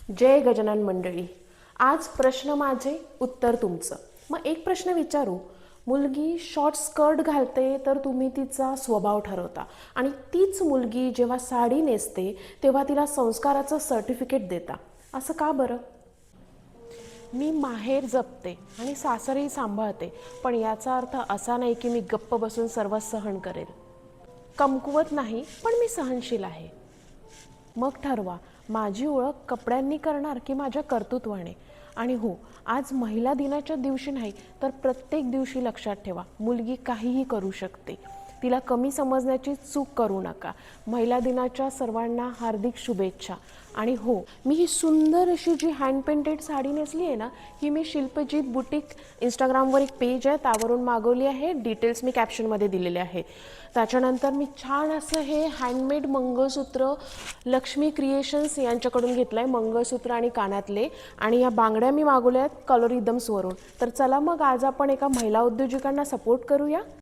जय गजानन मंडळी. आज प्रश्न माझे उत्तर तुमचं. मग एक प्रश्न विचारू. मुलगी शॉर्ट स्कर्ट घालते तर तुम्ही तिचा स्वभाव ठरवता आणि तीच मुलगी जेव्हा साडी नेसते तेव्हा तिला संस्काराचं सर्टिफिकेट देता. असं का बरं? मी माहेर जपते आणि सासरही सांभाळते, पण याचा अर्थ असा नाही की मी गप्प बसून सर्व सहन करेल. कमकुवत नाही, पण मी सहनशील आहे. मग ठरवा, माझी ओळख कपड्यांनी करणार की माझ्या कर्तृत्वाने. आणि हो, आज महिला दिनाच्या दिवशी नाही तर प्रत्येक दिवशी लक्षात ठेवा, मुलगी काहीही करू शकते. तिला कमी समजण्याची चूक करू नका. महिला दिनाच्या सर्वांना हार्दिक शुभेच्छा. आणि हो, मी ही सुंदर अशी जी हँड पेंटेड साडी नेसली आहे ना, ही मी शिल्पजीत बुटीक इंस्टाग्रामवर एक पेज आहे त्यावरून मागवली आहे. डिटेल्स मी कॅप्शनमध्ये दिलेले आहे. त्याच्यानंतर मी छान असं हे हँडमेड मंगळसूत्र लक्ष्मी क्रिएशन्स यांच्याकडून घेतलं आहे, मंगळसूत्र आणि कानातले. आणि या बांगड्या मी मागवल्या आहेत कलोरिदम्सवरून. तर चला मग आज आपण एका महिला उद्योजकांना सपोर्ट करूया.